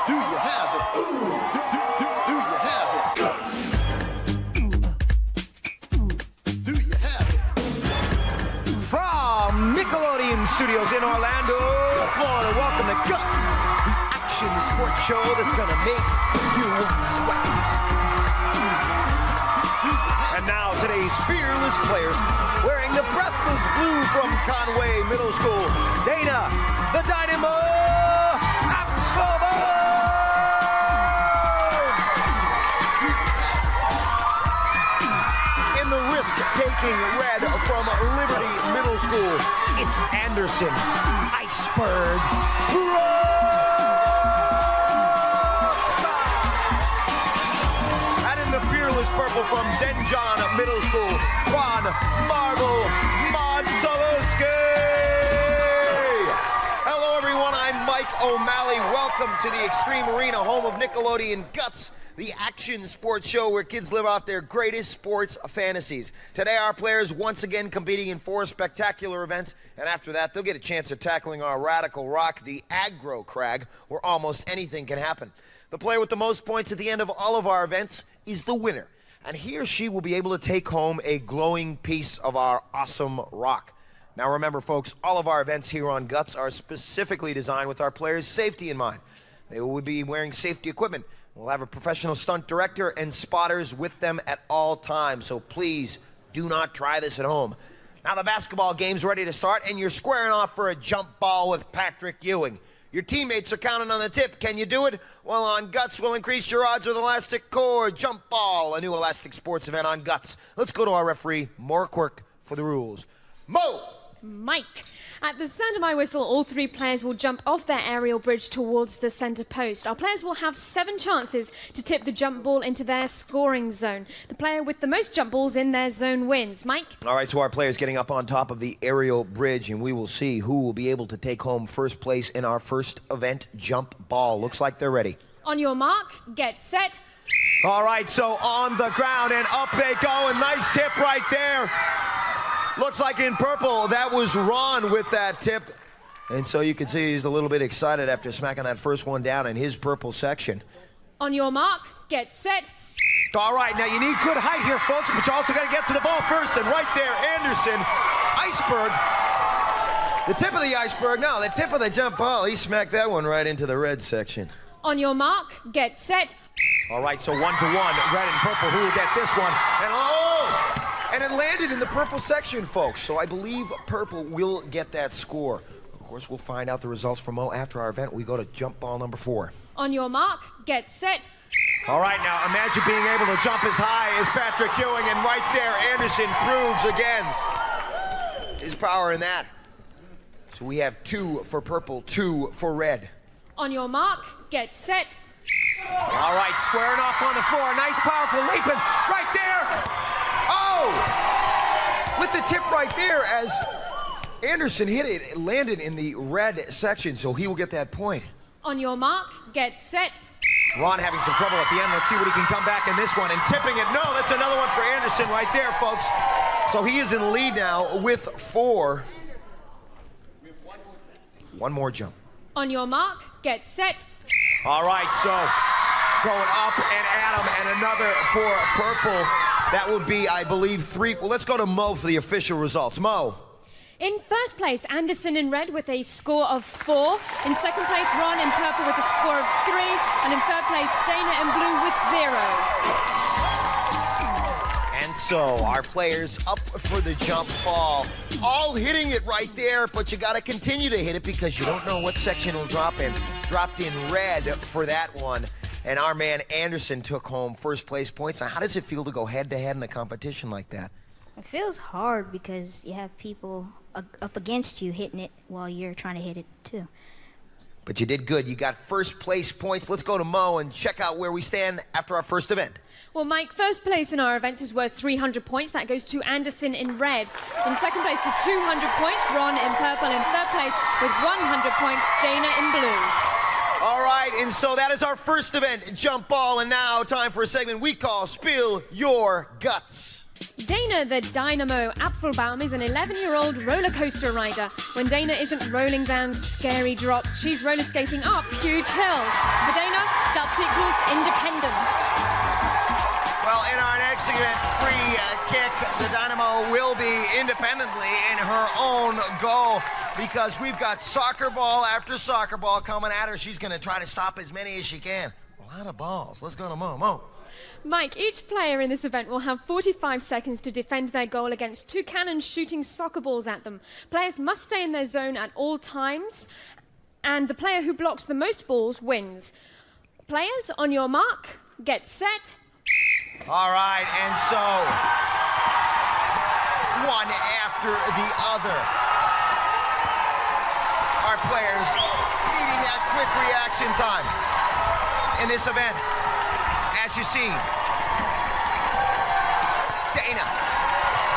Do you have it? Do you have it? Do you have it? From Nickelodeon Studios in Orlando, Florida, welcome to Guts, the action sports show that's gonna make you sweat. And now today's fearless players, wearing the breathless blue from Conway Middle School, Dana, the Dynamo, Apfelbaum! In the risk-taking red from Liberty Middle School, it's Anderson, Iceberg, and in the fearless purple from Denjon Middle School, Ron Marvel Modzelewski. Hello everyone, I'm Mike O'Malley. Welcome to the Extreme Arena, home of Nickelodeon Guts, the action sports show where kids live out their greatest sports fantasies. Today our players once again competing in 4 spectacular events, and after that they'll get a chance at tackling our radical rock, the Aggro Crag, where almost anything can happen. The player with the most points at the end of all of our events is the winner, and he or she will be able to take home a glowing piece of our awesome rock. Now remember folks, all of our events here on Guts are specifically designed with our players' safety in mind. They will be wearing safety equipment. We'll have a professional stunt director and spotters with them at all times, so please do not try this at home. Now the basketball game's ready to start, and you're squaring off for a jump ball with Patrick Ewing. Your teammates are counting on the tip. Can you do it? Well, on Guts, we'll increase your odds with Elastic Cord Jump Ball, a new elastic sports event on Guts. Let's go to our referee, More Quirk, for the rules. Mo! Mike. At the sound of my whistle, all 3 players will jump off their aerial bridge towards the center post. Our players will have 7 chances to tip the jump ball into their scoring zone. The player with the most jump balls in their zone wins. Mike? All right, so our players getting up on top of the aerial bridge, and we will see who will be able to take home first place in our first event, jump ball. Looks like they're ready. On your mark, get set. All right, so on the ground, and up they go, and nice tip right there. Looks like in purple, that was Ron with that tip. And so you can see he's a little bit excited after smacking that first one down in his purple section. On your mark, get set. All right, now you need good height here, folks, but you also got to get to the ball first. And right there, Anderson, Iceberg. The tip of the iceberg, no, the tip of the jump ball, he smacked that one right into the red section. On your mark, get set. All right, so 1-1, red and purple. Who will get this one? And oh! And it landed in the purple section, folks. So I believe purple will get that score. Of course, we'll find out the results from Mo after our event. We go to jump ball number 4. On your mark, get set. All right, now imagine being able to jump as high as Patrick Ewing, and right there, Anderson proves again his power in that. So we have 2 for purple, 2 for red. On your mark, get set. All right, squaring off on the floor. Nice, powerful leaping right there. Oh! With the tip right there as Anderson hit it, it landed in the red section, so he will get that point. On your mark, get set. Ron having some trouble at the end. Let's see what he can come back in this one. And tipping it. No, that's another one for Anderson right there, folks. So he is in the lead now with 4. One more jump. On your mark, get set. All right, so going up and at him, and another for purple. That would be, I believe, 3. Well, let's go to Mo for the official results. Mo. In first place, Anderson in red with a score of 4. In second place, Ron in purple with a score of 3. And in third place, Dana in blue with 0. And so our players up for the jump ball, all hitting it right there, but you got to continue to hit it because you don't know what section will drop in. Dropped in red for that one. And our man Anderson took home first place points. Now, how does it feel to go head-to-head in a competition like that? It feels hard because you have people up against you hitting it while you're trying to hit it too. But you did good. You got first place points. Let's go to Mo and check out where we stand after our first event. Well, Mike, first place in our events is worth 300 points. That goes to Anderson in red. In second place with 200 points, Ron in purple. In third place with 100 points, Dana in blue. All right, and so that is our first event, jump ball, and now time for a segment we call Spill Your Guts. Dana the Dynamo Apfelbaum is an 11-year-old roller coaster rider. When Dana isn't rolling down scary drops, she's roller skating up huge hills. For Dana, that equals independence. Well, in our next event, free kick, the Dynamo will be independently in her own goal because we've got soccer ball after soccer ball coming at her. She's going to try to stop as many as she can. A lot of balls. Let's go to Mo. Mike, each player in this event will have 45 seconds to defend their goal against two cannons shooting soccer balls at them. Players must stay in their zone at all times, and the player who blocks the most balls wins. Players, on your mark, get set. All right, and so one after the other. Our players needing that quick reaction time in this event. As you see, Dana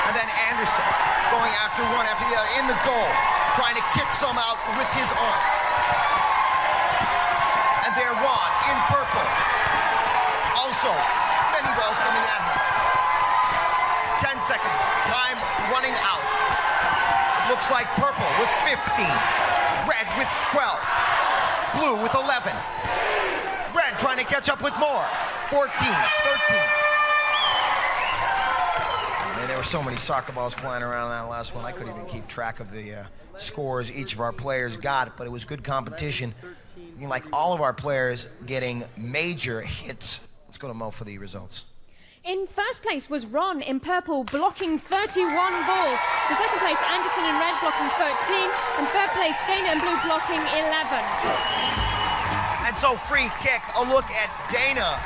and then Anderson going after one after the other in the goal, trying to kick some out with his arms. And there Ron in purple. Also, many balls coming at him. 10 seconds, time running out. Looks like purple with 15, red with 12, blue with 11. Red trying to catch up with more. 14, 13. Man, there were so many soccer balls flying around that last one. I couldn't even keep track of the scores each of our players got, but it was good competition. Like all of our players getting major hits. Let's go to Mo for the results. In first place was Ron in purple, blocking 31 balls. In second place, Anderson in red, blocking 13. And third place, Dana in blue, blocking 11. And so free kick, a look at Dana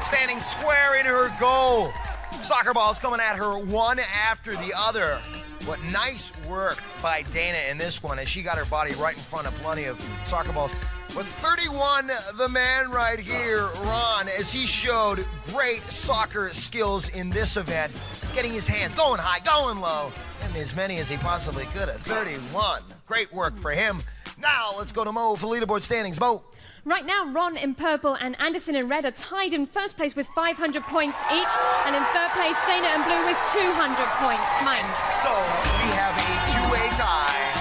standing square in her goal. Soccer balls coming at her one after the other. But nice work by Dana in this one as she got her body right in front of plenty of soccer balls. But 31, the man right here, Ron, as he showed great soccer skills in this event, getting his hands going high, going low, and as many as he possibly could at 31. Great work for him. Now let's go to Mo for leaderboard standings. Mo. Right now, Ron in purple and Anderson in red are tied in first place with 500 points each, and in third place, Dana in blue with 200 points. Mike. And so we have a two-way tie,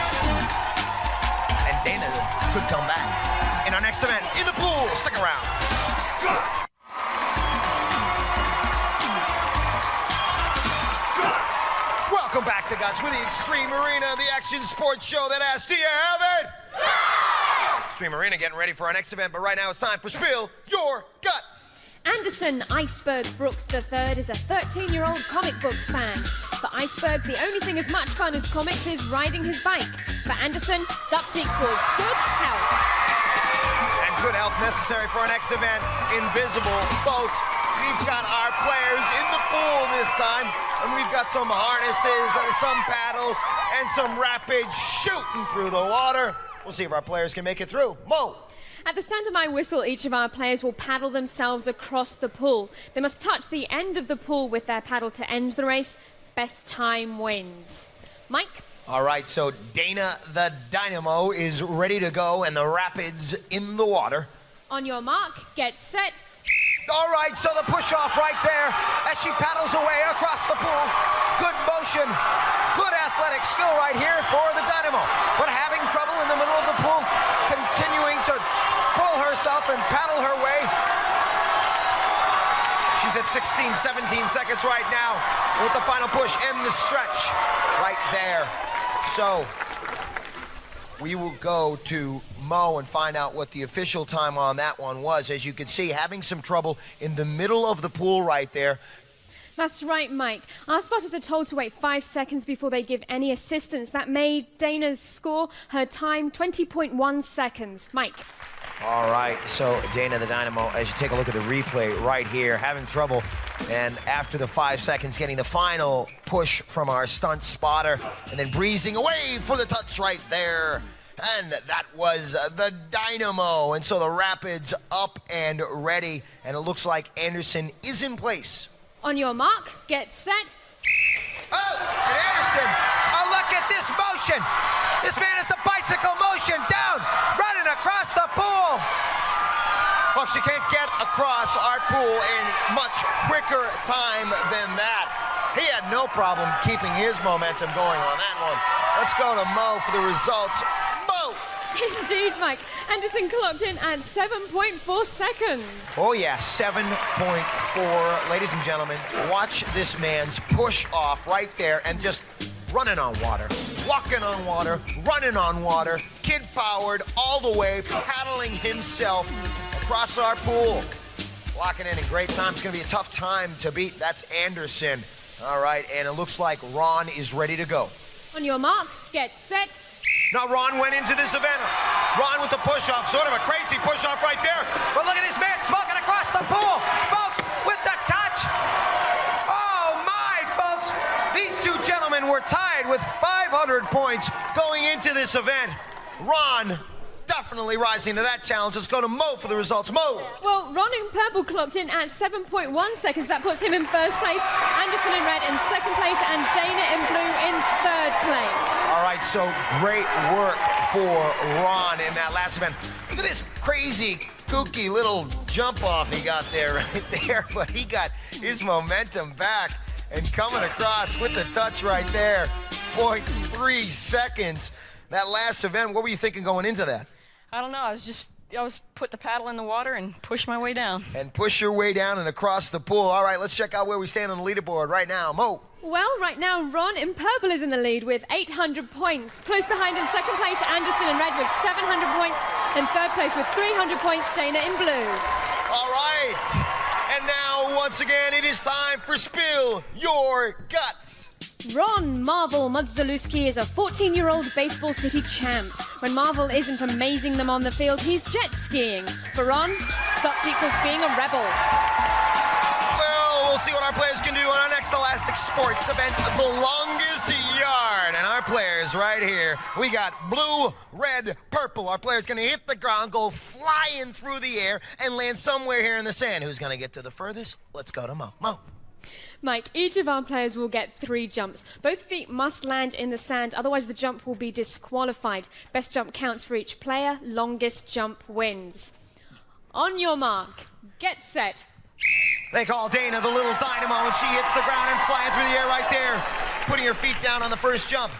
and Dana could come back in our next event in the pool. Stick around. Welcome back to Guts with the Extreme Arena, the action sports show that asks, do you have it? Extreme Arena getting ready for our next event, but right now it's time for Spill Your Guts. Anderson Iceberg Brooks III is a 13-year-old comic book fan. For Iceberg, the only thing as much fun as comics is riding his bike. For Anderson, that's equals good health. And good health necessary for our next event, Invisible Boats. We've got our players in the pool this time, and we've got some harnesses, some paddles, and some rapids shooting through the water. We'll see if our players can make it through. Mo. At the sound of my whistle, each of our players will paddle themselves across the pool. They must touch the end of the pool with their paddle to end the race. Best time wins. Mike? All right, so Dana the Dynamo is ready to go, and the rapids in the water. On your mark, get set. All right, so the push-off right there as she paddles away across the pool. Good motion, good athletic skill right here for the Dynamo. But having trouble in the middle of the pool, continuing to pull herself and paddle her way. She's at 16, 17 seconds right now with the final push and the stretch right there. So we will go to Mo and find out what the official time on that one was. As you can see, having some trouble in the middle of the pool right there. That's right, Mike. Our spotters are told to wait 5 seconds before they give any assistance. That made Dana's score, her time, 20.1 seconds. Mike. All right, so Dana the Dynamo, as you take a look at the replay right here, having trouble, and after the 5 seconds, getting the final push from our stunt spotter, and then breezing away for the touch right there. And that was the Dynamo, and so the Rapids up and ready, and it looks like Anderson is in place. On your mark, get set. Oh, and Anderson, oh, look at this motion. This man is the bicycle motion down, running across the pool. Folks, you can't get across our pool in much quicker time than that. He had no problem keeping his momentum going on that one. Let's go to Mo for the results. Mo! Indeed, Mike. Anderson clocked in at 7.4 seconds. Oh yeah, 7.4. Ladies and gentlemen, watch this man's push off right there and just running on water, walking on water, running on water, kid powered all the way, paddling himself across our pool. Locking in great time. It's going to be a tough time to beat. That's Anderson. All right, and it looks like Ron is ready to go. On your mark, get set. Now Ron went into this event. Ron with the push-off, sort of a crazy push-off right there. But look at this man smoking across the pool. Folks, with the touch. Oh my, folks. These two gentlemen were tied with 500 points going into this event. Ron definitely rising to that challenge. Let's go to Mo for the results. Mo. Well, Ron in purple clocked in at 7.1 seconds. That puts him in first place. Anderson in red in second place, and Dana in blue in third place. All right, so great work for Ron in that last event. Look at this crazy, kooky little jump off he got there right there, but he got his momentum back and coming across with the touch right there. 0.3 seconds. That last event, what were you thinking going into that? I don't know. I was put the paddle in the water and push my way down. And push your way down and across the pool. All right, let's check out where we stand on the leaderboard right now. Mo. Well, right now, Ron in purple is in the lead with 800 points. Close behind in second place, Anderson in red with 700 points. In third place with 300 points, Dana in blue. All right. And now, once again, it is time for Spill Your Guts. Ron Marvel Modzelewski is a 14-year-old baseball city champ. When Marvel isn't amazing them on the field, he's jet skiing. For Ron, guts equals being a rebel. Well, we'll see what our players can do on our next Elastic Sports event, the longest yard. And our players right here, we got blue, red, purple. Our players going to hit the ground, go flying through the air, and land somewhere here in the sand. Who's going to get to the furthest? Let's go to Mo. Mo. Mike, each of our players will get 3 jumps. Both feet must land in the sand, otherwise the jump will be disqualified. Best jump counts for each player. Longest jump wins. On your mark, get set. They call Dana the little Dynamo, and she hits the ground and flying through the air right there, putting her feet down on the first jump.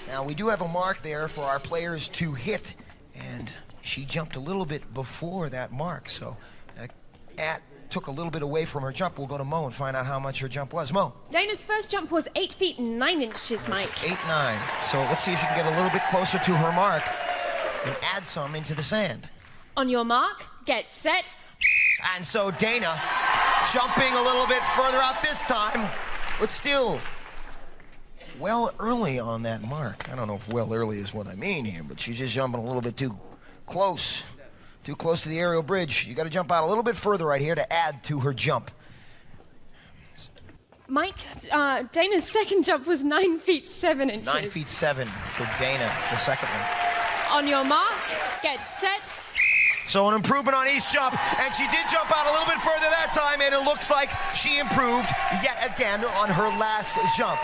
Now, we do have a mark there for our players to hit, and she jumped a little bit before that mark, so took a little bit away from her jump. We'll go to Mo and find out how much her jump was. Mo. Dana's first jump was 8 feet 9 inches, Mike. 8'9". So let's see if she can get a little bit closer to her mark and add some into the sand. On your mark, get set. And so Dana jumping a little bit further out this time, but still well early on that mark. I don't know if well early is what I mean here, but she's just jumping a little bit too close. Too close to the aerial bridge. You got to jump out a little bit further right here to add to her jump. Mike, Dana's second jump was 9 feet 7 inches. 9 feet 7 for Dana, the second one. On your mark, get set. So an improvement on each jump, and she did jump out a little bit further that time, and it looks like she improved yet again on her last jump.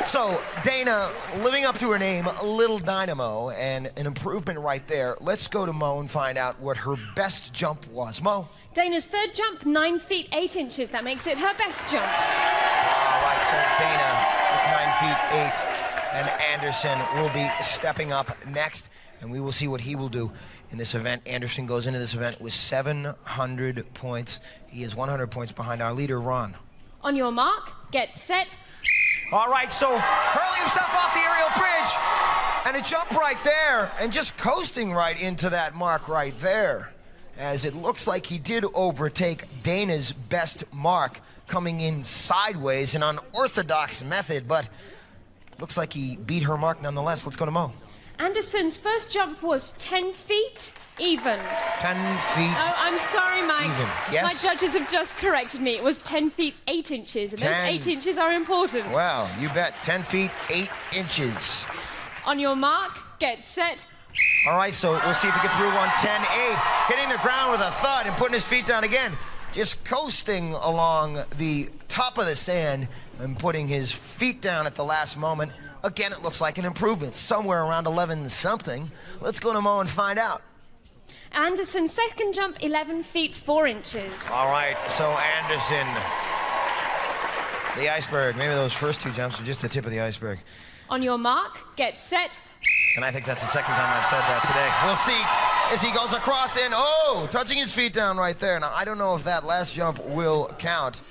So Dana living up to her name, Little Dynamo, and an improvement right there. Let's go to Mo and find out what her best jump was. Mo. Dana's third jump, 9 feet 8 inches. That makes it her best jump. All right, so Dana with 9 feet 8. And Anderson will be stepping up next, and we will see what he will do in this event. Anderson goes into this event with 700 points. He is 100 points behind our leader, Ron. On your mark, get set. All right, so hurling himself off the aerial bridge, and a jump right there, and just coasting right into that mark right there, as it looks like he did overtake Dana's best mark, coming in sideways, an unorthodox method, but looks like he beat her mark nonetheless. Let's go to Mo. Anderson's first jump was 10 feet even. 10 feet. Oh, I'm sorry, Mike. Even. Yes? My judges have just corrected me. It was 10 feet 8 inches, and those 8 inches are important. Wow, you bet. 10 feet 8 inches. On your mark, get set. All right, so we'll see if he can through one 10-8, hitting the ground with a thud and putting his feet down again. Just coasting along the top of the sand and putting his feet down at the last moment. Again, it looks like an improvement, somewhere around 11-something. Let's go to Mo and find out. Anderson's second jump, 11 feet 4 inches. All right, so Anderson The iceberg. Maybe those first two jumps are just the tip of the iceberg. On your mark, get set. And I think that's the second time I've said that today. We'll see as he goes across and, touching his feet down right there. Now, I don't know if that last jump will count.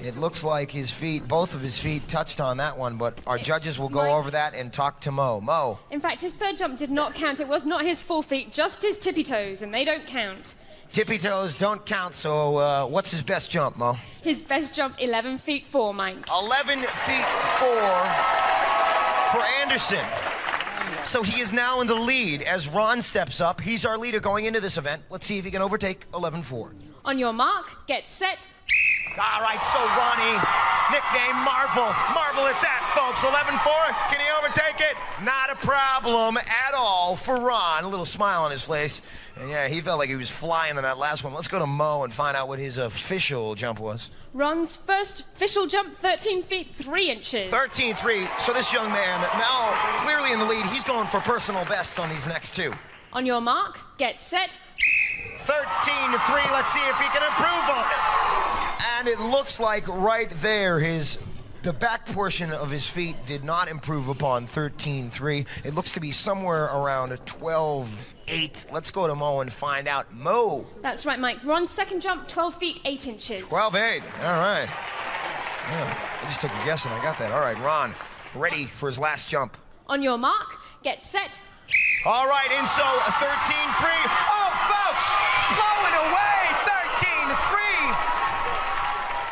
It looks like his feet, both of his feet, touched on that one, but our judges will go over that and talk to Mo. Mo. In fact, his third jump did not count. It was not his full feet, just his tippy toes, and they don't count. Tippy toes don't count, so what's his best jump, Mo? His best jump, 11 feet 4, Mike. 11 feet 4 for Anderson. So he is now in the lead as Ron steps up. He's our leader going into this event. Let's see if he can overtake 11-4. On your mark, get set. All right, so Ronnie, nickname Marvel. Marvel at that, folks. 11-4. Can he overtake it? Not a problem at all for Ron. A little smile on his face. And yeah, he felt like he was flying on that last one. Let's go to Mo and find out what his official jump was. Ron's first official jump, 13 feet 3 inches. 13-3. So this young man, now clearly in the lead, he's going for personal best on these next two. On your mark, get set. 13-3. Let's see if he can improve on it. And it looks like right there, the back portion of his feet did not improve upon 13-3. It looks to be somewhere around 12-8. Let's go to Mo and find out. Mo. That's right, Mike. Ron's second jump, 12 feet 8 inches. 12-8. All right. Yeah, I just took a guess and I got that. All right, Ron, ready for his last jump. On your mark, get set. All right, and so 13-3. Oh, folks, blowing away, 13-3.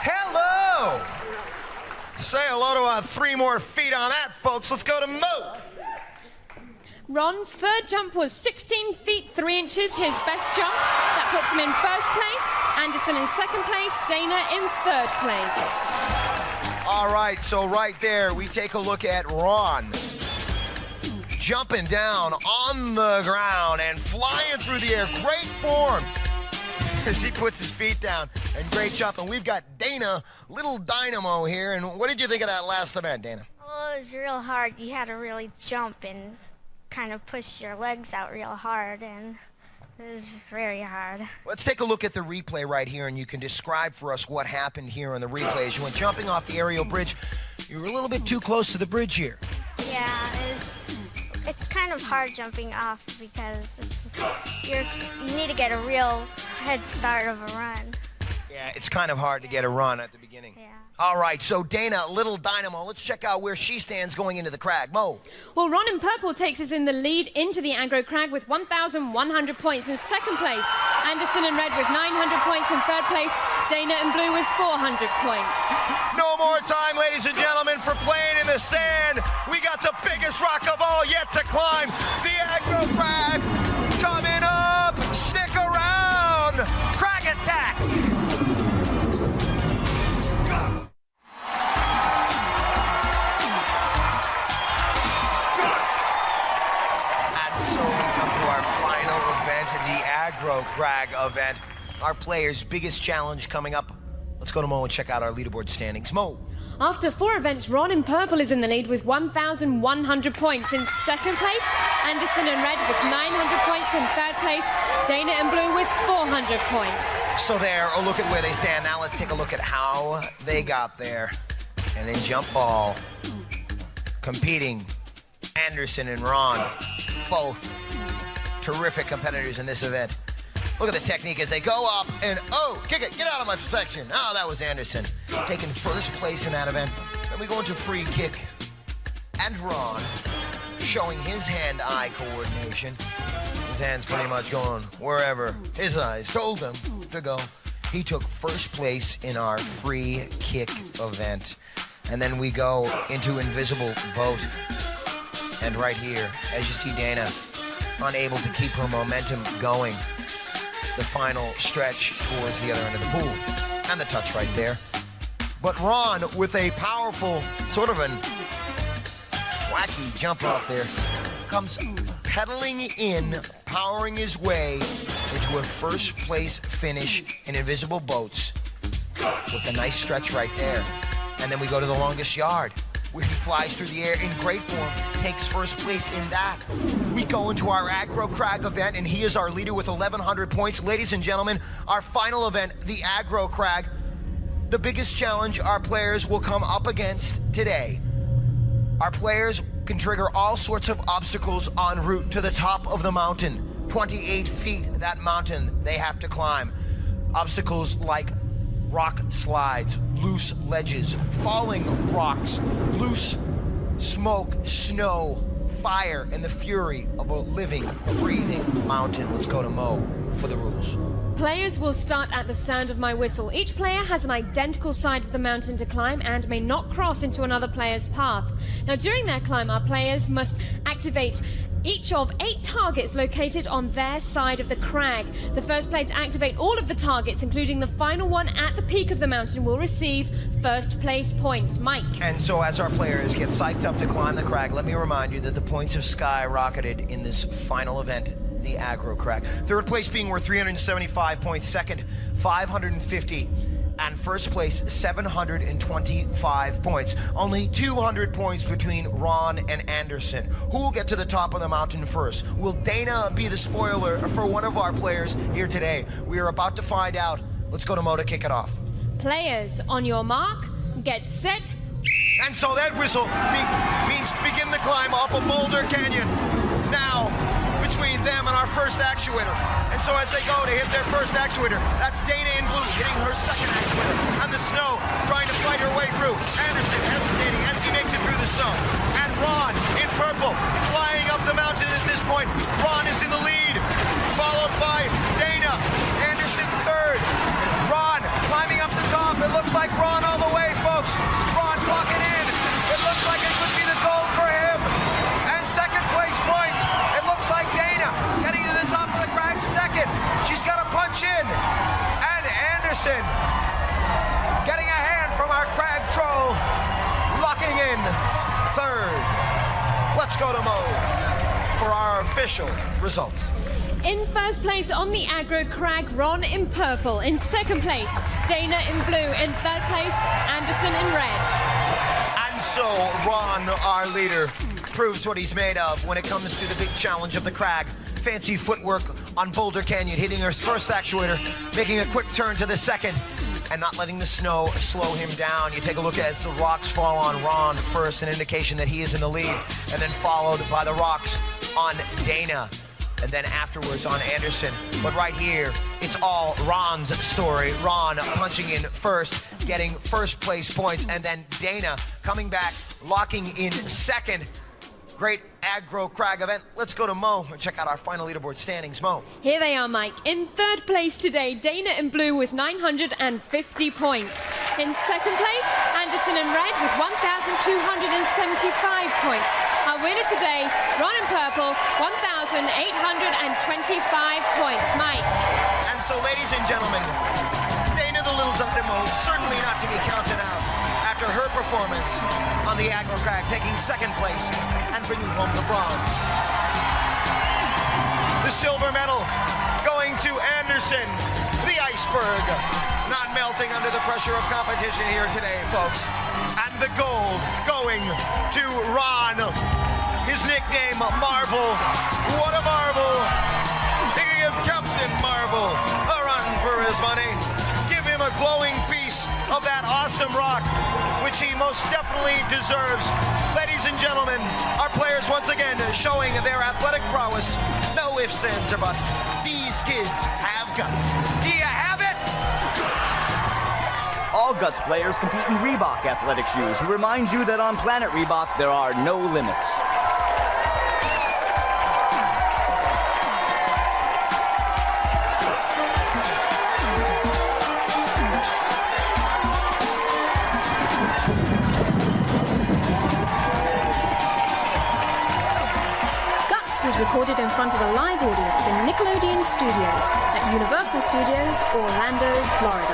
Hello. Say hello to 3 more feet on that, folks. Let's go to Mo. Ron's third jump was 16 feet 3 inches, his best jump. That puts him in first place. Anderson in second place. Dana in third place. All right, so right there, we take a look at Ron jumping down on the ground and flying through the air. Great form as he puts his feet down, and great jump. And we've got Dana, little Dynamo here. And what did you think of that last event, Dana? Well, it was real hard. You had to really jump and kind of push your legs out real hard, and it was very hard. Let's take a look at the replay right here, and you can describe for us what happened here on the replay. As you went jumping off the aerial bridge, you were a little bit too close to the bridge here. Yeah, it's kind of hard jumping off because you need to get a real head start of a run. Yeah, it's kind of hard to get a run at the beginning. Yeah. All right, so Dana, little Dynamo, let's check out where she stands going into the crag. Mo. Well, Ron in purple takes us in the lead into the Aggro Crag with 1,100 points in second place. Anderson in red with 900 points in third place. Dana in blue with 400 points. No more time, ladies and gentlemen, for playing in the sand. We got the biggest rock of all yet to climb. The Aggro Crag coming up. Stick around. Crag attack. The Aggro Crag event. Our players' biggest challenge coming up. Let's go to Mo and check out our leaderboard standings. Mo. After 4 events, Ron in purple is in the lead with 1,100 points. In second place, Anderson in red with 900 points. In third place, Dana in blue with 400 points. So there, a look at where they stand. Now let's take a look at how they got there. And in jump ball, competing, Anderson and Ron, both terrific competitors in this event. Look at the technique as they go up and, kick it, get out of my section. Oh, that was Anderson taking first place in that event. Then we go into free kick. And Ron showing his hand-eye coordination. His hands pretty much going wherever his eyes told him to go. He took first place in our free kick event. And then we go into invisible boat. And right here, as you see Dana, unable to keep her momentum going. The final stretch towards the other end of the pool. And the touch right there. But Ron, with a powerful, sort of an wacky jump off there, comes pedaling in, powering his way into a first place finish in invisible boats. With a nice stretch right there. And then we go to the longest yard, where he flies through the air in great form, takes first place in that. We go into our Aggro Crag event, and he is our leader with 1,100 points. Ladies and gentlemen, our final event, the Aggro Crag. the biggest challenge our players will come up against today. Our players can trigger all sorts of obstacles en route to the top of the mountain. 28 feet, that mountain they have to climb. Obstacles like rock slides, loose ledges, falling rocks, loose smoke, snow, fire, and the fury of a living, breathing mountain. Let's go to Mo for the rules. Players will start at the sound of my whistle. Each player has an identical side of the mountain to climb and may not cross into another player's path. Now, during their climb, our players must activate each of 8 targets located on their side of the crag. The first player to activate all of the targets, including the final one at the peak of the mountain, will receive first place points. Mike. And so as our players get psyched up to climb the crag, let me remind you that the points have skyrocketed in this final event, the Aggro Crag. Third place being worth 375 points, second 550, and first place 725 points. Only 200 points between Ron and Anderson. Who will get to the top of the mountain first? Will Dana be the spoiler for one of our players here today? We are about to find out. Let's go to Mo to kick it off. Players, on your mark, get set. And so that whistle means begin the climb up a boulder canyon. Now, between them and our first actuator. And so as they go to hit their first actuator, that's Dana in blue hitting her second actuator. And the snow trying to fight her way through. Anderson hesitating as he makes it through the snow. And Ron in purple flying up the mountain at this point. Ron is in the lead, followed by Dana. Anderson third. Ron climbing up the top. It looks like Ron all the way, folks. Ron clocking in. It looks like it could be the gold for him. And second place points. It looks like Dana getting to the top of the crag second. She's got to punch in. And Anderson getting a hand from our crag troll, locking in third. Let's go to Mo for our official results. In first place on the Aggro Crag, Ron in purple. In second place, Dana in blue. In third place, Anderson in red. And so Ron, our leader, proves what he's made of when it comes to the big challenge of the crag. Fancy footwork on Boulder Canyon, hitting her first actuator, making a quick turn to the second, and not letting the snow slow him down. You take a look as the rocks fall on Ron first, an indication that he is in the lead, and then followed by the rocks on Dana, and then afterwards on Anderson. But right here, it's all Ron's story. Ron punching in first, getting first place points, and then Dana coming back, locking in second. Great Aggro Crag event. Let's go to Mo and check out our final leaderboard standings. Mo. Here they are, Mike. In third place today, Dana in blue with 950 points. In second place, Anderson in red with 1,275 points. Our winner today, Ron in purple, 1,825 points. Mike. And so, ladies and gentlemen, Dana the Little Dynamo, certainly not to be counted out after her performance on the Aggro Crag, taking second place and bringing home the bronze. The silver medal going to Anderson, the Iceberg, not melting under the pressure of competition here today, folks. And the gold going to Ron, his nickname Marvel. What a marvel! They give Captain Marvel a run for his money. Give him a glowing piece of that awesome rock, which he most definitely deserves. Ladies and gentlemen, our players once again showing their athletic prowess. No ifs, ands, or buts. These kids have guts. Do you have it? All Guts players compete in Reebok athletic shoes, who reminds you that on Planet Reebok there are no limits. Was recorded in front of a live audience in Nickelodeon Studios at Universal Studios, Orlando, Florida.